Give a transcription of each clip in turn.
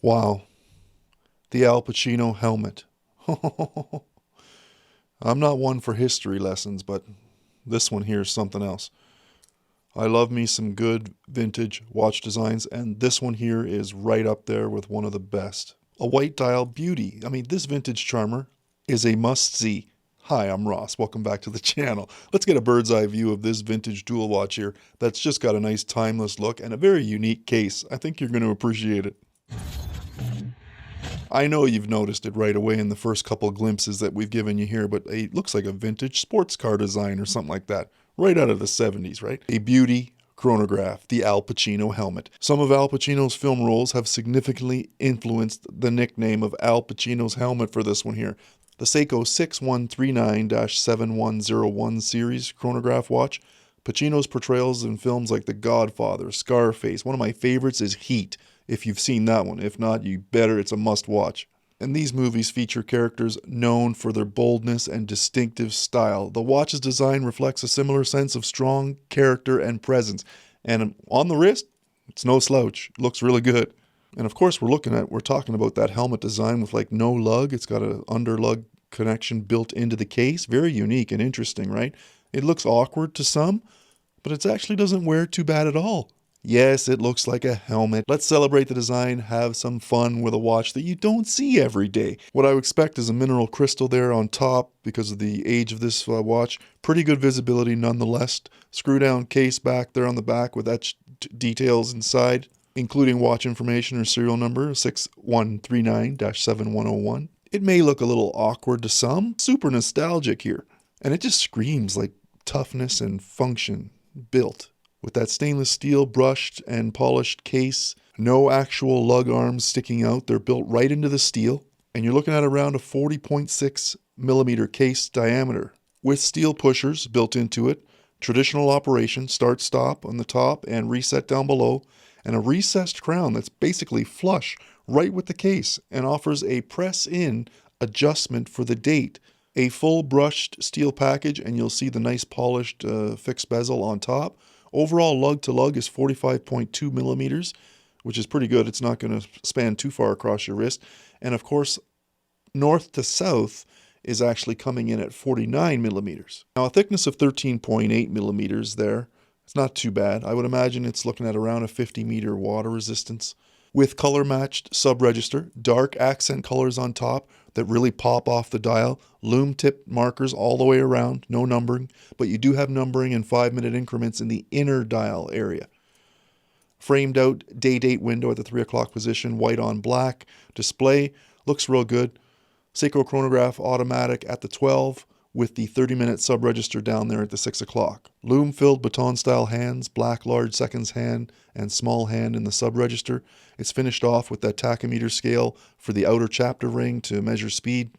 Wow, the Al Pacino helmet. I'm not one for history lessons, but this one here is something else. I love me some good vintage watch designs, and this one here is right up there with one of the best. A white dial beauty. I mean, this vintage charmer is a must-see. Hi, I'm Ross. Welcome back to the channel. Let's get a bird's eye view of this vintage dual watch here that's just got a nice timeless look and a very unique case. I think you're going to appreciate it. I know you've noticed it right away in the first couple glimpses that we've given you here, but it looks like a vintage sports car design or something like that. Right out of the 70s, right? A beauty chronograph, the Al Pacino helmet. Some of Al Pacino's film roles have significantly influenced the nickname of Al Pacino's helmet for this one here. The SEIKO 6139-7101 series chronograph watch. Pacino's portrayals in films like The Godfather, Scarface. One of my favorites is Heat, if you've seen that one. If not, you better. It's a must-watch. And these movies feature characters known for their boldness and distinctive style. The watch's design reflects a similar sense of strong character and presence. And on the wrist, it's no slouch. It looks really good. And of course, we're talking about that helmet design with like no lug. It's got an underlug connection built into the case. Very unique and interesting, right? It looks awkward to some, but it actually doesn't wear too bad at all. Yes, it looks like a helmet. Let's celebrate the design, have some fun with a watch that you don't see every day. What I would expect is a mineral crystal there on top because of the age of this watch. Pretty good visibility nonetheless. Screw down case back there on the back with etched details inside, including watch information or serial number 6139-7101. It may look a little awkward to some. Super nostalgic here. And it just screams like toughness and function built. With that stainless steel brushed and polished case, no actual lug arms sticking out. They're built right into the steel. And you're looking at around a 40.6 millimeter case diameter with steel pushers built into it. Traditional operation, start stop on the top and reset down below. And a recessed crown that's basically flush right with the case and offers a press-in adjustment for the date. A full brushed steel package, and you'll see the nice polished fixed bezel on top. Overall lug to lug is 45.2 millimeters, which is pretty good. It's not going to span too far across your wrist. And of course, north to south is actually coming in at 49 millimeters. Now a thickness of 13.8 millimeters there. It's not too bad. I would imagine it's looking at around a 50-meter water resistance. With color-matched sub-register, dark accent colors on top that really pop off the dial, loom tip markers all the way around, no numbering, but you do have numbering in 5-minute increments in the inner dial area. Framed out day-date window at the 3 o'clock position, white on black. Display looks real good. SEIKO Chronograph Automatic at the 12 with the 30-minute sub-register down there at the 6 o'clock. Loom-filled baton-style hands, black large seconds hand and small hand in the sub-register. It's finished off with that tachymeter scale for the outer chapter ring to measure speed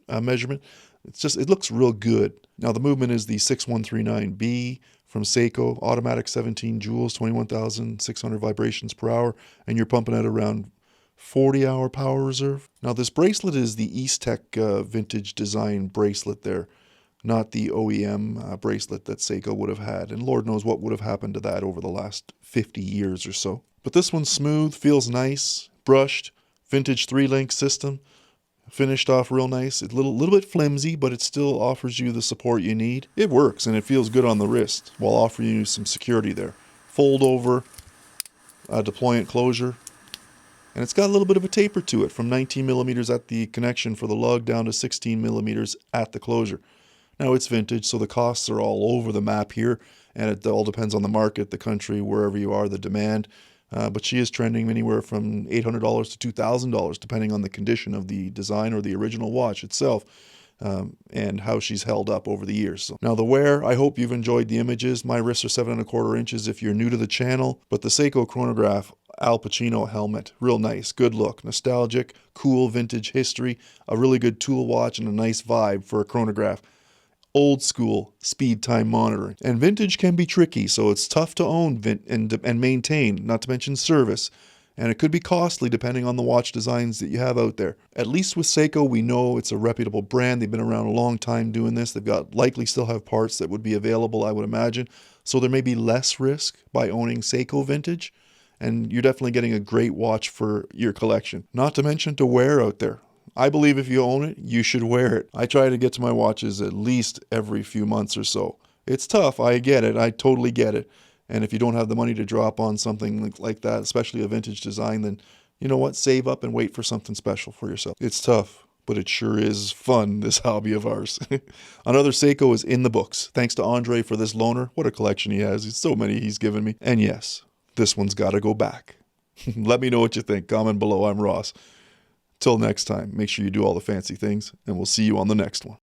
measurement. It looks real good. Now the movement is the 6139B from SEIKO, automatic 17 joules, 21,600 vibrations per hour, and you're pumping at around 40-hour power reserve. Now this bracelet is the Easttech vintage design bracelet there, not the OEM bracelet that SEIKO would have had. And Lord knows what would have happened to that over the last 50 years or so. But this one's smooth, feels nice, brushed, vintage 3-link system, finished off real nice. It's a little bit flimsy, but it still offers you the support you need. It works and it feels good on the wrist while offering you some security there. Fold over, deployant closure. And it's got a little bit of a taper to it from 19 millimeters at the connection for the lug down to 16 millimeters at the closure. Now it's vintage, so the costs are all over the map here, and it all depends on the market, the country, wherever you are, the demand. But she is trending anywhere from $800 to $2,000, depending on the condition of the design or the original watch itself, and how she's held up over the years. So, now the wear, I hope you've enjoyed the images. My wrists are 7¼ inches if you're new to the channel, but the SEIKO Chronograph Al Pacino helmet, real nice, good look, nostalgic, cool vintage history, a really good tool watch, and a nice vibe for a chronograph. Old school speed time monitoring. And vintage can be tricky, so it's tough to own and maintain, not to mention service. And it could be costly depending on the watch designs that you have out there. At least with SEIKO, we know it's a reputable brand. They've been around a long time doing this. They've got likely still have parts that would be available, I would imagine. So there may be less risk by owning SEIKO vintage. and you're definitely getting a great watch for your collection. Not to mention to wear out there. I believe if you own it, you should wear it. I try to get to my watches at least every few months or so. It's tough, I get it, I totally get it. And if you don't have the money to drop on something like that, especially a vintage design, then you know what? Save up and wait for something special for yourself. It's tough, but it sure is fun, this hobby of ours. Another Seiko is in the books. Thanks to Andre for this loaner. What a collection he has. It's so many he's given me. And yes, this one's got to go back. Let me know what you think. Comment below. I'm Ross. Till next time, make sure you do all the fancy things, and we'll see you on the next one.